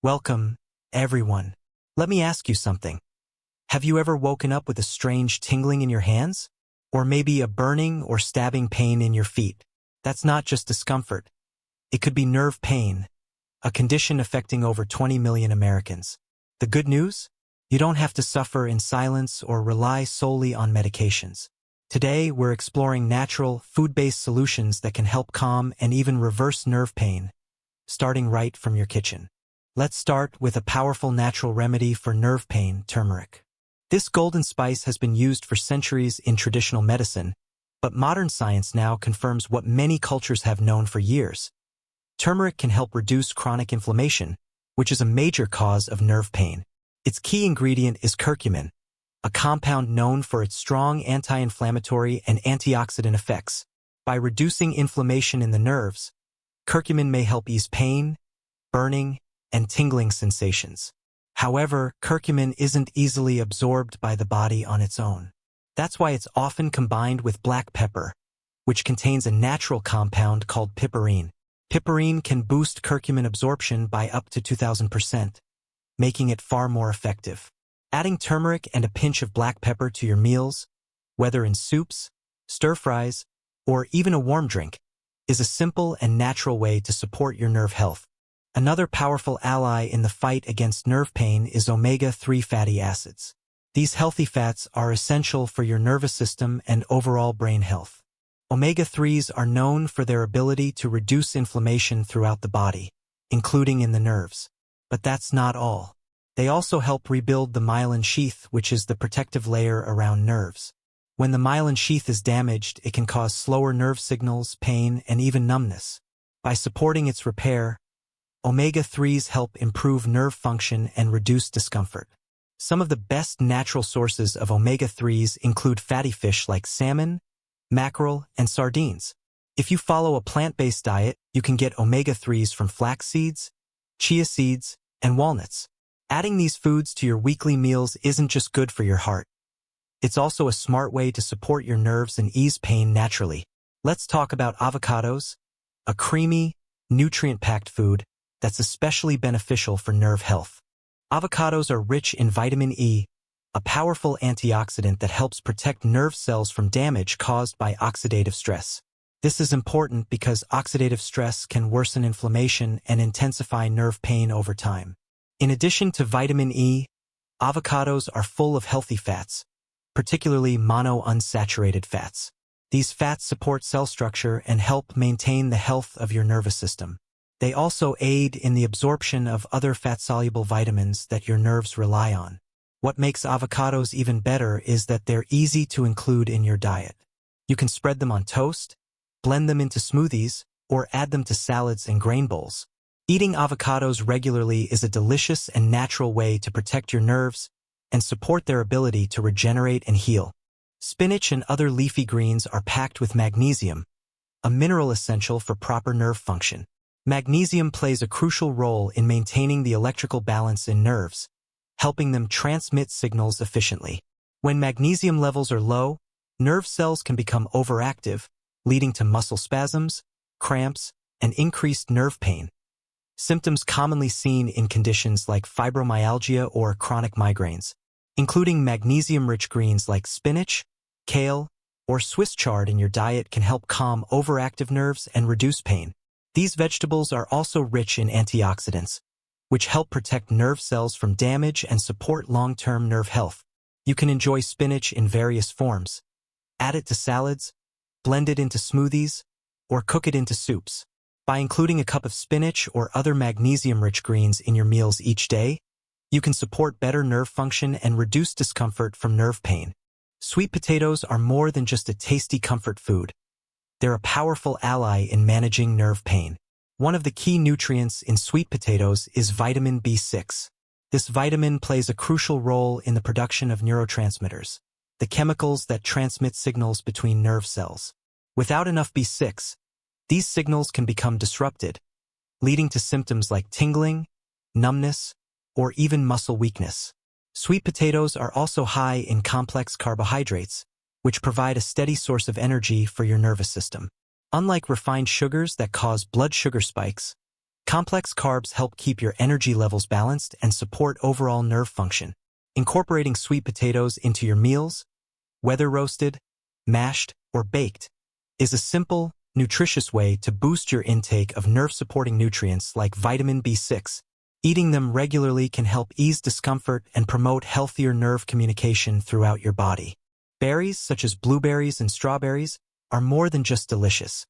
Welcome, everyone. Let me ask you something. Have you ever woken up with a strange tingling in your hands? Or maybe a burning or stabbing pain in your feet? That's not just discomfort. It could be nerve pain, a condition affecting over 20 million Americans. The good news? You don't have to suffer in silence or rely solely on medications. Today, we're exploring natural, food-based solutions that can help calm and even reverse nerve pain, starting right from your kitchen. Let's start with a powerful natural remedy for nerve pain, turmeric. This golden spice has been used for centuries in traditional medicine, but modern science now confirms what many cultures have known for years. Turmeric can help reduce chronic inflammation, which is a major cause of nerve pain. Its key ingredient is curcumin, a compound known for its strong anti-inflammatory and antioxidant effects. By reducing inflammation in the nerves, curcumin may help ease pain, burning, and tingling sensations. However, curcumin isn't easily absorbed by the body on its own. That's why it's often combined with black pepper, which contains a natural compound called piperine. Piperine can boost curcumin absorption by up to 2,000%, making it far more effective. Adding turmeric and a pinch of black pepper to your meals, whether in soups, stir-fries, or even a warm drink, is a simple and natural way to support your nerve health. Another powerful ally in the fight against nerve pain is omega-3 fatty acids. These healthy fats are essential for your nervous system and overall brain health. Omega-3s are known for their ability to reduce inflammation throughout the body, including in the nerves. But that's not all. They also help rebuild the myelin sheath, which is the protective layer around nerves. When the myelin sheath is damaged, it can cause slower nerve signals, pain, and even numbness. By supporting its repair, omega-3s help improve nerve function and reduce discomfort. Some of the best natural sources of omega-3s include fatty fish like salmon, mackerel, and sardines. If you follow a plant-based diet, you can get omega-3s from flax seeds, chia seeds, and walnuts. Adding these foods to your weekly meals isn't just good for your heart. It's also a smart way to support your nerves and ease pain naturally. Let's talk about avocados, a creamy, nutrient-packed food that's especially beneficial for nerve health. Avocados are rich in vitamin E, a powerful antioxidant that helps protect nerve cells from damage caused by oxidative stress. This is important because oxidative stress can worsen inflammation and intensify nerve pain over time. In addition to vitamin E, avocados are full of healthy fats, particularly monounsaturated fats. These fats support cell structure and help maintain the health of your nervous system. They also aid in the absorption of other fat-soluble vitamins that your nerves rely on. What makes avocados even better is that they're easy to include in your diet. You can spread them on toast, blend them into smoothies, or add them to salads and grain bowls. Eating avocados regularly is a delicious and natural way to protect your nerves and support their ability to regenerate and heal. Spinach and other leafy greens are packed with magnesium, a mineral essential for proper nerve function. Magnesium plays a crucial role in maintaining the electrical balance in nerves, helping them transmit signals efficiently. When magnesium levels are low, nerve cells can become overactive, leading to muscle spasms, cramps, and increased nerve pain. Symptoms commonly seen in conditions like fibromyalgia or chronic migraines, including magnesium-rich greens like spinach, kale, or Swiss chard in your diet can help calm overactive nerves and reduce pain. These vegetables are also rich in antioxidants, which help protect nerve cells from damage and support long-term nerve health. You can enjoy spinach in various forms. Add it to salads, blend it into smoothies, or cook it into soups. By including a cup of spinach or other magnesium-rich greens in your meals each day, you can support better nerve function and reduce discomfort from nerve pain. Sweet potatoes are more than just a tasty comfort food. They're a powerful ally in managing nerve pain. One of the key nutrients in sweet potatoes is vitamin B6. This vitamin plays a crucial role in the production of neurotransmitters, the chemicals that transmit signals between nerve cells. Without enough B6, these signals can become disrupted, leading to symptoms like tingling, numbness, or even muscle weakness. Sweet potatoes are also high in complex carbohydrates, which provide a steady source of energy for your nervous system. Unlike refined sugars that cause blood sugar spikes, Complex carbs help keep your energy levels balanced and support overall nerve function. Incorporating sweet potatoes into your meals, whether roasted, mashed, or baked, is a simple, nutritious way to boost your intake of nerve-supporting nutrients like vitamin B6. Eating them regularly can help ease discomfort and promote healthier nerve communication throughout your body. Berries, such as blueberries and strawberries, are more than just delicious.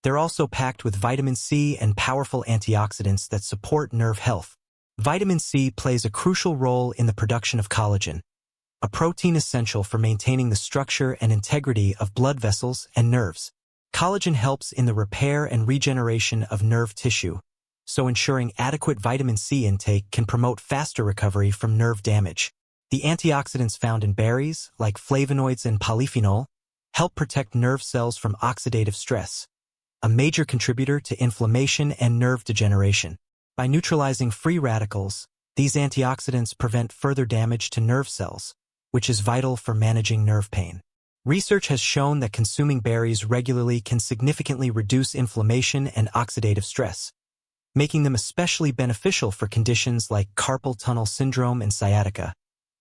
They're also packed with vitamin C and powerful antioxidants that support nerve health. Vitamin C plays a crucial role in the production of collagen, a protein essential for maintaining the structure and integrity of blood vessels and nerves. Collagen helps in the repair and regeneration of nerve tissue, so ensuring adequate vitamin C intake can promote faster recovery from nerve damage. The antioxidants found in berries, like flavonoids and polyphenol, help protect nerve cells from oxidative stress, a major contributor to inflammation and nerve degeneration. By neutralizing free radicals, these antioxidants prevent further damage to nerve cells, which is vital for managing nerve pain. Research has shown that consuming berries regularly can significantly reduce inflammation and oxidative stress, making them especially beneficial for conditions like carpal tunnel syndrome and sciatica,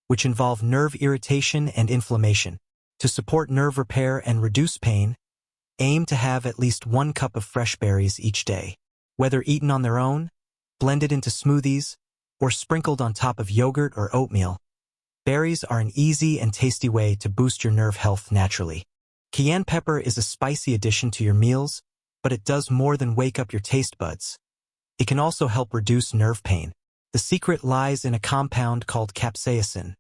which involve nerve irritation and inflammation. To support nerve repair and reduce pain, aim to have at least 1 cup of fresh berries each day. Whether eaten on their own, blended into smoothies, or sprinkled on top of yogurt or oatmeal, berries are an easy and tasty way to boost your nerve health naturally. Cayenne pepper is a spicy addition to your meals, but it does more than wake up your taste buds. It can also help reduce nerve pain. The secret lies in a compound called capsaicin,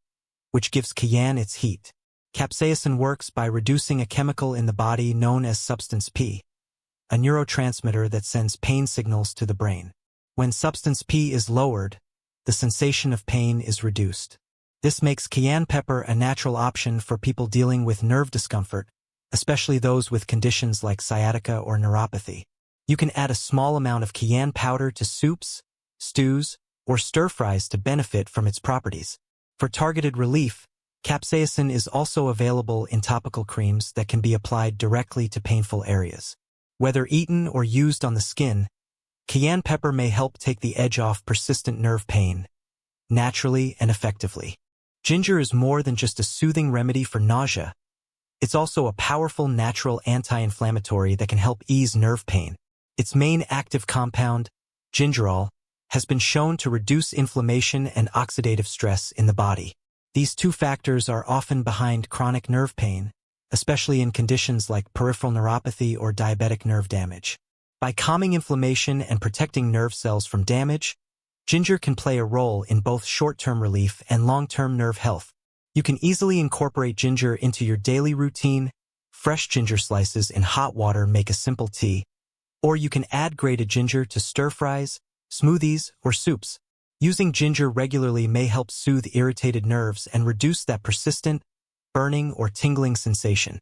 which gives cayenne its heat. Capsaicin works by reducing a chemical in the body known as substance P, a neurotransmitter that sends pain signals to the brain. When substance P is lowered, the sensation of pain is reduced. This makes cayenne pepper a natural option for people dealing with nerve discomfort, especially those with conditions like sciatica or neuropathy. You can add a small amount of cayenne powder to soups, stews, or stir-fries to benefit from its properties. For targeted relief, capsaicin is also available in topical creams that can be applied directly to painful areas. Whether eaten or used on the skin, cayenne pepper may help take the edge off persistent nerve pain, naturally and effectively. Ginger is more than just a soothing remedy for nausea. It's also a powerful natural anti-inflammatory that can help ease nerve pain. Its main active compound, gingerol, has been shown to reduce inflammation and oxidative stress in the body. These two factors are often behind chronic nerve pain, especially in conditions like peripheral neuropathy or diabetic nerve damage. By calming inflammation and protecting nerve cells from damage, ginger can play a role in both short-term relief and long-term nerve health. You can easily incorporate ginger into your daily routine. Fresh ginger slices in hot water make a simple tea, or you can add grated ginger to stir-fries, smoothies, or soups. Using ginger regularly may help soothe irritated nerves and reduce that persistent, burning or tingling sensation,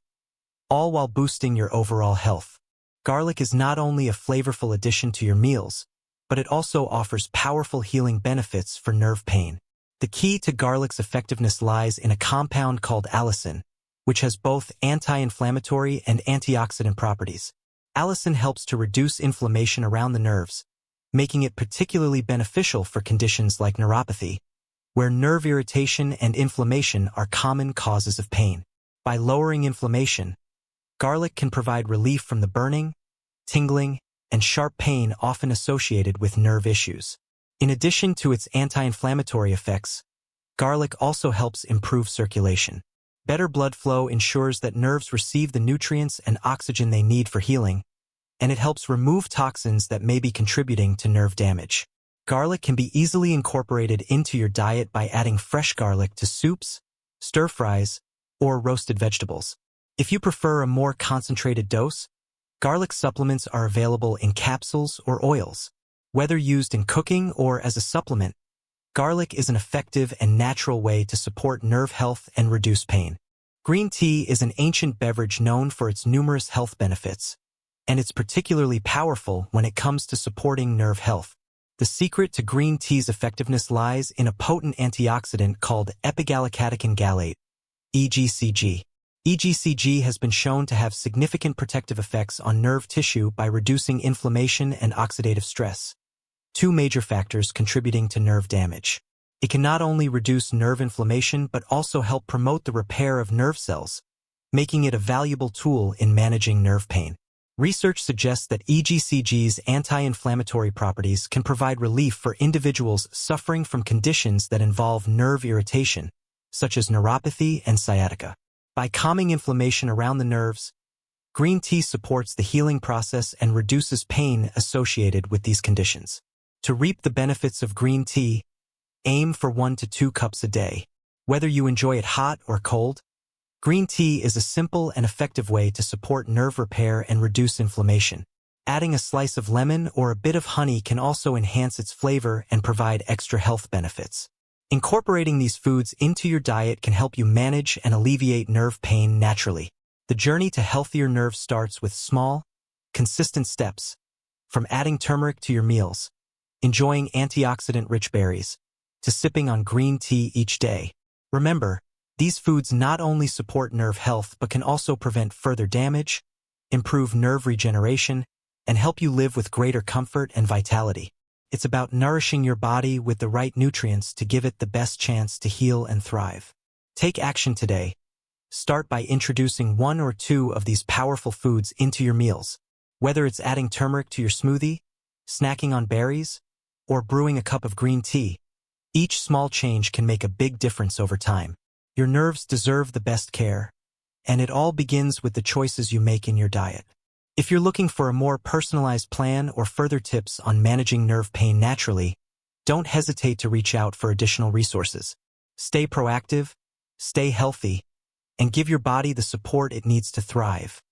all while boosting your overall health. Garlic is not only a flavorful addition to your meals, but it also offers powerful healing benefits for nerve pain. The key to garlic's effectiveness lies in a compound called allicin, which has both anti-inflammatory and antioxidant properties. Allicin helps to reduce inflammation around the nerves, making it particularly beneficial for conditions like neuropathy, where nerve irritation and inflammation are common causes of pain. By lowering inflammation, garlic can provide relief from the burning, tingling, and sharp pain often associated with nerve issues. In addition to its anti-inflammatory effects, garlic also helps improve circulation. Better blood flow ensures that nerves receive the nutrients and oxygen they need for healing, and it helps remove toxins that may be contributing to nerve damage. Garlic can be easily incorporated into your diet by adding fresh garlic to soups, stir-fries, or roasted vegetables. If you prefer a more concentrated dose, garlic supplements are available in capsules or oils. Whether used in cooking or as a supplement, garlic is an effective and natural way to support nerve health and reduce pain. Green tea is an ancient beverage known for its numerous health benefits, and it's particularly powerful when it comes to supporting nerve health. The secret to green tea's effectiveness lies in a potent antioxidant called epigallocatechin gallate, EGCG. EGCG has been shown to have significant protective effects on nerve tissue by reducing inflammation and oxidative stress. two major factors contributing to nerve damage. It can not only reduce nerve inflammation but also help promote the repair of nerve cells, making it a valuable tool in managing nerve pain. Research suggests that EGCG's anti-inflammatory properties can provide relief for individuals suffering from conditions that involve nerve irritation, such as neuropathy and sciatica. By calming inflammation around the nerves, green tea supports the healing process and reduces pain associated with these conditions. To reap the benefits of green tea, aim for 1 to 2 cups a day. Whether you enjoy it hot or cold, green tea is a simple and effective way to support nerve repair and reduce inflammation. Adding a slice of lemon or a bit of honey can also enhance its flavor and provide extra health benefits. Incorporating these foods into your diet can help you manage and alleviate nerve pain naturally. The journey to healthier nerves starts with small, consistent steps, from adding turmeric to your meals, enjoying antioxidant-rich berries, to sipping on green tea each day. Remember, these foods not only support nerve health but can also prevent further damage, improve nerve regeneration, and help you live with greater comfort and vitality. It's about nourishing your body with the right nutrients to give it the best chance to heal and thrive. Take action today. Start by introducing 1 or 2 of these powerful foods into your meals. Whether it's adding turmeric to your smoothie, snacking on berries, or brewing a cup of green tea, each small change can make a big difference over time. Your nerves deserve the best care, and it all begins with the choices you make in your diet. If you're looking for a more personalized plan or further tips on managing nerve pain naturally, don't hesitate to reach out for additional resources. Stay proactive, stay healthy, and give your body the support it needs to thrive.